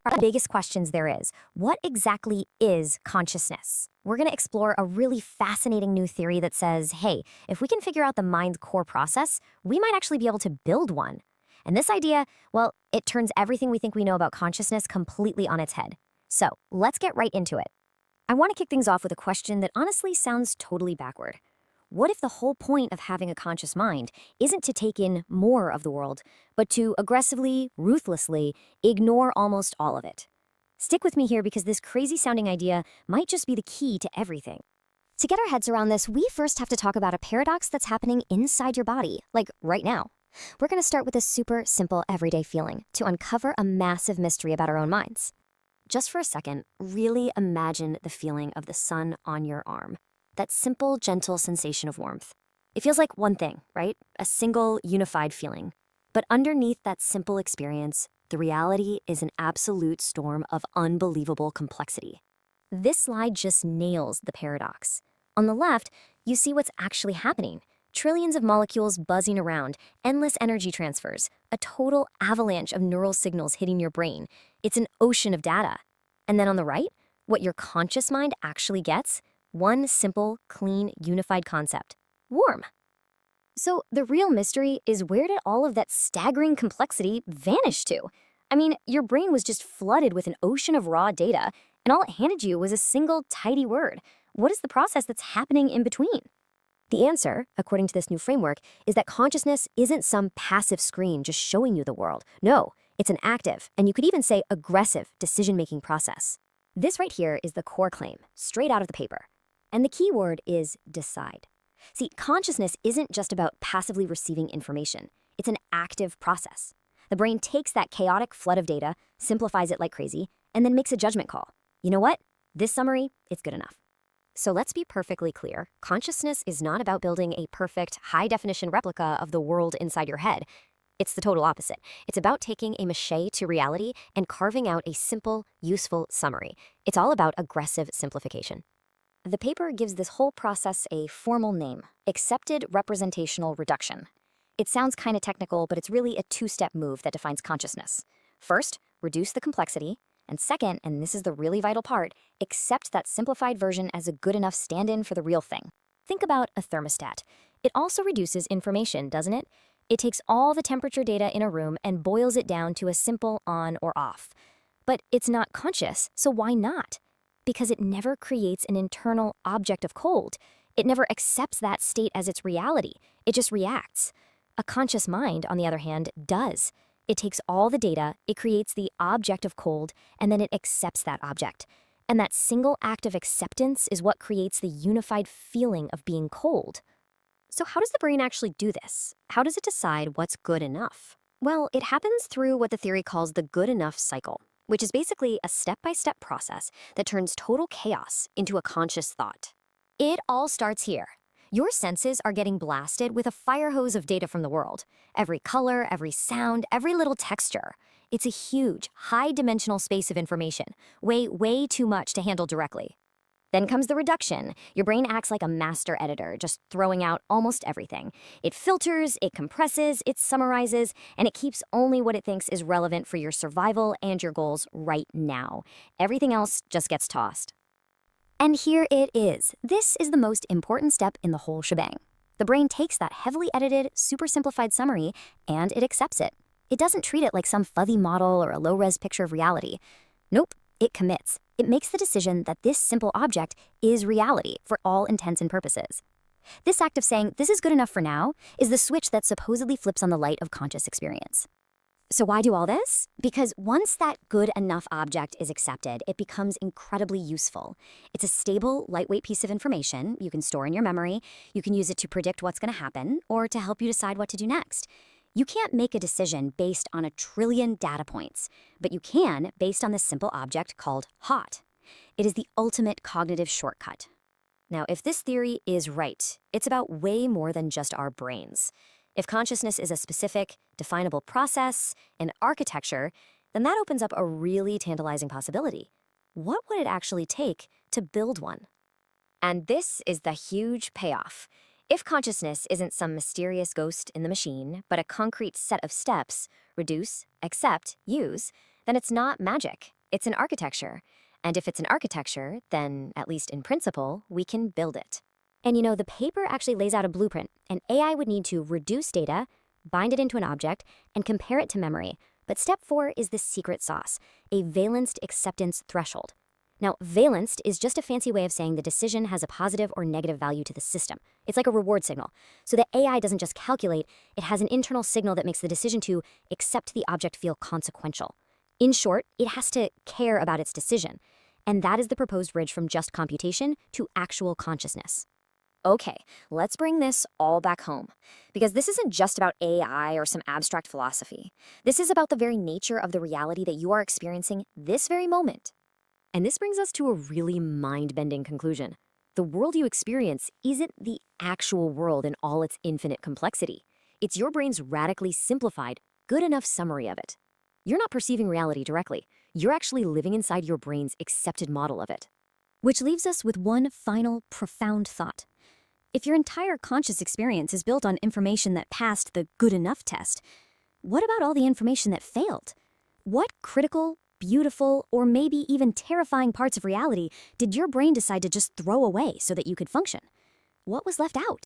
The biggest questions there is, what exactly is consciousness? We're going to explore a really fascinating new theory that says, hey, if we can figure out the mind's core process, we might actually be able to build one. And this idea, well, it turns everything we think we know about consciousness completely on its head. So let's get right into it. I want to kick things off with a question that honestly sounds totally backward. What if the whole point of having a conscious mind isn't to take in more of the world, but to aggressively, ruthlessly ignore almost all of it? Stick with me here because this crazy-sounding idea might just be the key to everything. To get our heads around this, we first have to talk about a paradox that's happening inside your body, like right now. We're going to start with a super simple everyday feeling to uncover a massive mystery about our own minds. Just for a second, really imagine the feeling of the sun on your arm. That simple, gentle sensation of warmth. It feels like one thing, right? A single, unified feeling. But underneath that simple experience, the reality is an absolute storm of unbelievable complexity. This slide just nails the paradox. On the left, you see what's actually happening. Trillions of molecules buzzing around, endless energy transfers, a total avalanche of neural signals hitting your brain. It's an ocean of data. And then on the right, what your conscious mind actually gets? One simple, clean, unified concept. Warm. So the real mystery is, where did all of that staggering complexity vanish to? I mean, your brain was just flooded with an ocean of raw data, and all it handed you was a single tidy word. What is the process that's happening in between? The answer, according to this new framework, is that consciousness isn't some passive screen just showing you the world. No, it's an active, and you could even say aggressive, decision-making process. This right here is the core claim, straight out of the paper. And the key word is decide. See, consciousness isn't just about passively receiving information. It's an active process. The brain takes that chaotic flood of data, simplifies it like crazy, and then makes a judgment call. You know what? This summary, it's good enough. So let's be perfectly clear. Consciousness is not about building a perfect, high-definition replica of the world inside your head. It's the total opposite. It's about taking a mache to reality and carving out a simple, useful summary. It's all about aggressive simplification. The paper gives this whole process a formal name: accepted representational reduction. It sounds kind of technical, but it's really a two-step move that defines consciousness. First, reduce the complexity. And second, and this is the really vital part, accept that simplified version as a good enough stand-in for the real thing. Think about a thermostat. It also reduces information, doesn't it? It takes all the temperature data in a room and boils it down to a simple on or off. But it's not conscious, so why not? Because it never creates an internal object of cold. It never accepts that state as its reality. It just reacts. A conscious mind, on the other hand, does. It takes all the data, it creates the object of cold, and then it accepts that object. And that single act of acceptance is what creates the unified feeling of being cold. So how does the brain actually do this? How does it decide what's good enough? Well, it happens through what the theory calls the good enough cycle, which is basically a step-by-step process that turns total chaos into a conscious thought. It all starts here. Your senses are getting blasted with a fire hose of data from the world. Every color, every sound, every little texture. It's a huge, high-dimensional space of information, way too much to handle directly. Then comes the reduction. Your brain acts like a master editor, just throwing out almost everything. It filters, it compresses, it summarizes, and it keeps only what it thinks is relevant for your survival and your goals right now. Everything else just gets tossed. And here it is. This is the most important step in the whole shebang. The brain takes that heavily edited, super simplified summary, and it accepts it. It doesn't treat it like some fuzzy model or a low-res picture of reality. Nope, it commits. It makes the decision that this simple object is reality for all intents and purposes. This act of saying, this is good enough for now, is the switch that supposedly flips on the light of conscious experience. So why do all this? Because once that good enough object is accepted, it becomes incredibly useful. It's a stable, lightweight piece of information you can store in your memory. You can use it to predict what's going to happen or to help you decide what to do next. You can't make a decision based on a trillion data points, but you can based on this simple object called hot. It is the ultimate cognitive shortcut. Now, if this theory is right, it's about way more than just our brains. If consciousness is a specific, definable process, an architecture, then that opens up a really tantalizing possibility. What would it actually take to build one? And this is the huge payoff. If consciousness isn't some mysterious ghost in the machine, but a concrete set of steps, reduce, accept, use, then it's not magic. It's an architecture. And if it's an architecture, then, at least in principle, we can build it. And the paper actually lays out a blueprint. An AI would need to reduce data, bind it into an object, and compare it to memory. But step 4 is the secret sauce, a valenced acceptance threshold. Now, valenced is just a fancy way of saying the decision has a positive or negative value to the system. It's like a reward signal. So the AI doesn't just calculate, it has an internal signal that makes the decision to accept the object feel consequential. In short, it has to care about its decision. And that is the proposed bridge from just computation to actual consciousness. Okay, let's bring this all back home. Because this isn't just about AI or some abstract philosophy. This is about the very nature of the reality that you are experiencing this very moment. And this brings us to a really mind-bending conclusion. The world you experience isn't the actual world in all its infinite complexity. It's your brain's radically simplified, good enough summary of it. You're not perceiving reality directly. You're actually living inside your brain's accepted model of it. Which leaves us with one final, profound thought. If your entire conscious experience is built on information that passed the good enough test, what about all the information that failed? What critical, beautiful, or maybe even terrifying parts of reality did your brain decide to just throw away so that you could function? What was left out?